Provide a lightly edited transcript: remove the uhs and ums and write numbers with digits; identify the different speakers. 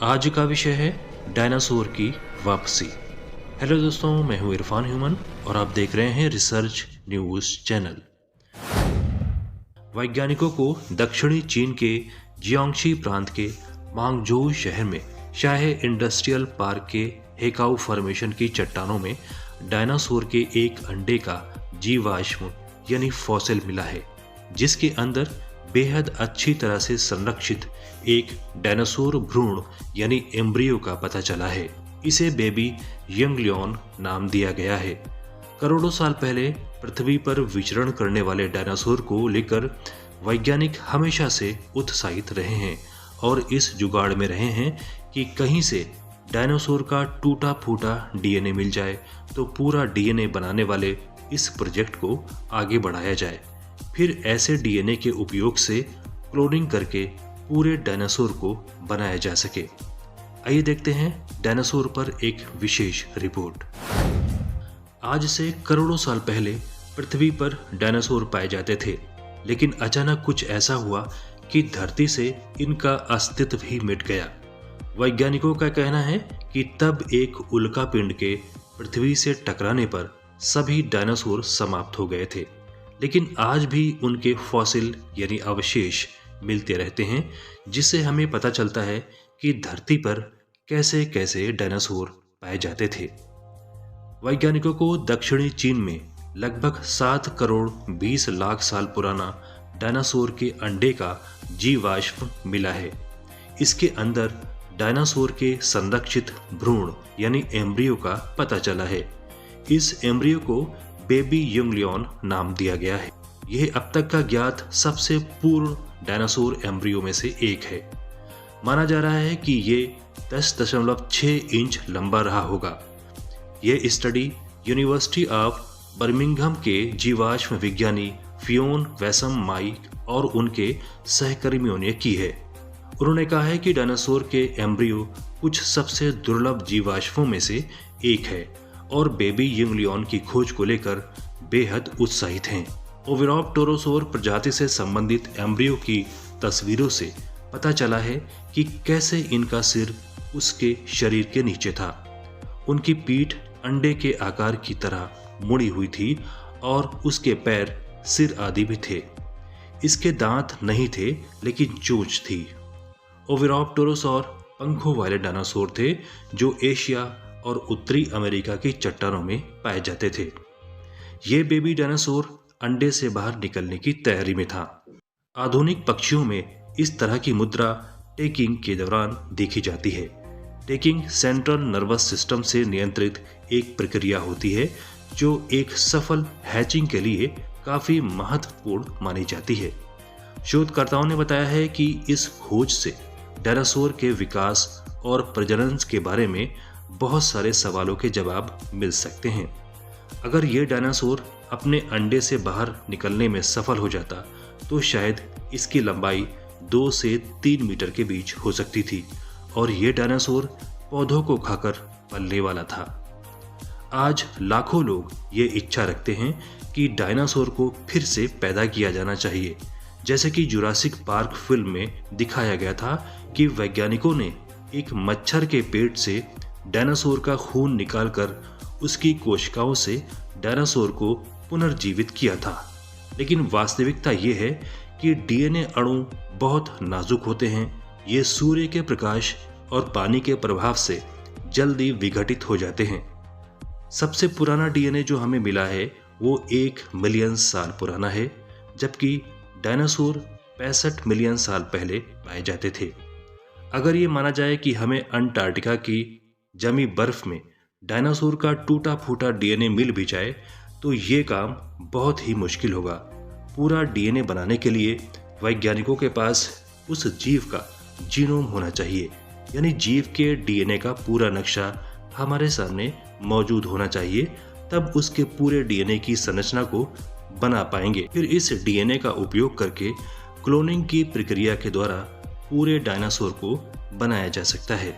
Speaker 1: आज का विषय है डायनासोर की वापसी। हेलो दोस्तों, मैं हूं इरफान ह्यूमन और आप देख रहे हैं रिसर्च न्यूज चैनल। वैज्ञानिकों को दक्षिणी चीन के जियांगशी प्रांत के मांगझोउ शहर में शाहे इंडस्ट्रियल पार्क के हेकाउ फॉर्मेशन की चट्टानों में डायनासोर के एक अंडे का जीवाश्म यानी फॉसिल मिला है, जिसके अंदर बेहद अच्छी तरह से संरक्षित एक डायनासोर भ्रूण यानी एम्ब्रियो का पता चला है। इसे बेबी यंगलियन नाम दिया गया है। करोड़ों साल पहले पृथ्वी पर विचरण करने वाले डायनासोर को लेकर वैज्ञानिक हमेशा से उत्साहित रहे हैं और इस जुगाड़ में रहे हैं कि कहीं से डायनासोर का टूटा फूटा डीएनए मिल जाए तो पूरा डीएनए बनाने वाले इस प्रोजेक्ट को आगे बढ़ाया जाए, फिर ऐसे डीएनए के उपयोग से क्लोनिंग करके पूरे डायनासोर को बनाया जा सके। आइए देखते हैं डायनासोर पर एक विशेष रिपोर्ट। आज से करोड़ों साल पहले पृथ्वी पर डायनासोर पाए जाते थे, लेकिन अचानक कुछ ऐसा हुआ कि धरती से इनका अस्तित्व ही मिट गया। वैज्ञानिकों का कहना है कि तब एक उल्का पिंड के पृथ्वी से टकराने पर सभी डायनासोर समाप्त हो गए थे, लेकिन आज भी उनके फॉसिल यानी अवशेष मिलते रहते हैं, जिससे हमें पता चलता है कि धरती पर कैसे कैसे डायनासोर पाए जाते थे। वैज्ञानिकों को दक्षिणी चीन में लगभग 7 करोड़ 20 लाख साल पुराना डायनासोर के अंडे का जीवाश्म मिला है। इसके अंदर डायनासोर के संरक्षित भ्रूण यानी एम्ब्रियो का पता चला है। इस एम्ब्रियो को बेबी यंगलियन नाम दिया गया है। यह अब तक का ज्ञात सबसे पूर्ण डायनासोर एम्ब्रियो में से एक है। माना जा रहा है कि ये 10.6 इंच लंबा रहा होगा। यह स्टडी यूनिवर्सिटी ऑफ बर्मिंघम के जीवाश्म विज्ञानी फियोन वैसम माइक और उनके सहकर्मियों ने की है। उन्होंने कहा है कि डायनासोर के एम्ब्रियो कुछ सबसे दुर्लभ जीवाश्मों में से एक है और बेबी यंगलियन की खोज को लेकर बेहद उत्साहित हैं। ओविराप्टोरोसोर प्रजाति से संबंधित एम्ब्रियो की तस्वीरों से पता चला है कि कैसे इनका सिर उसके शरीर के नीचे था। उनकी पीठ अंडे के आकार की तरह मुड़ी हुई थी और उसके पैर, सिर आदि भी थे। इसके दांत नहीं थे, लेकिन चोंच थी। ओविराप्टोरोसोर पंखों वाले डायनासोर थे जो एशिया और उत्तरी अमेरिका की चट्टानों में पाए जाते थे। ये बेबी डायनासोर अंडे से बाहर निकलने की तैयारी में था। आधुनिक पक्षियों में इस तरह की मुद्रा टेकिंग के दौरान देखी जाती है। टेकिंग सेंट्रल नर्वस सिस्टम से नियंत्रित एक प्रक्रिया होती है जो एक सफल हैचिंग के लिए काफी महत्वपूर्ण मानी जाती है। शोधकर्ताओं ने बताया है कि इस खोज से डायनासोर के विकास और प्रजनन के बारे में बहुत सारे सवालों के जवाब मिल सकते हैं। अगर ये डायनासोर अपने अंडे से बाहर निकलने में सफल हो जाता तो शायद इसकी लंबाई 2 से 3 मीटर के बीच हो सकती थी और ये डायनासोर पौधों को खाकर पलने वाला था। आज लाखों लोग ये इच्छा रखते हैं कि डायनासोर को फिर से पैदा किया जाना चाहिए, जैसे कि जुरासिक पार्क फिल्म में दिखाया गया था कि वैज्ञानिकों ने एक मच्छर के पेट से डायनासोर का खून निकालकर उसकी कोशिकाओं से डायनासोर को पुनर्जीवित किया था। लेकिन वास्तविकता ये है कि डीएनए अणु बहुत नाजुक होते हैं। ये सूर्य के प्रकाश और पानी के प्रभाव से जल्दी विघटित हो जाते हैं। सबसे पुराना डीएनए जो हमें मिला है वो 1 मिलियन साल पुराना है, जबकि डायनासोर 65 मिलियन साल पहले पाए जाते थे। अगर ये माना जाए कि हमें अंटार्कटिका की जमी बर्फ में डायनासोर का टूटा फूटा डीएनए मिल भी जाए तो ये काम बहुत ही मुश्किल होगा। पूरा डीएनए बनाने के लिए वैज्ञानिकों के पास उस जीव का जीनोम होना चाहिए, यानी जीव के डीएनए का पूरा नक्शा हमारे सामने मौजूद होना चाहिए, तब उसके पूरे डीएनए की संरचना को बना पाएंगे। फिर इस डीएनए का उपयोग करके क्लोनिंग की प्रक्रिया के द्वारा पूरे डायनासोर को बनाया जा सकता है।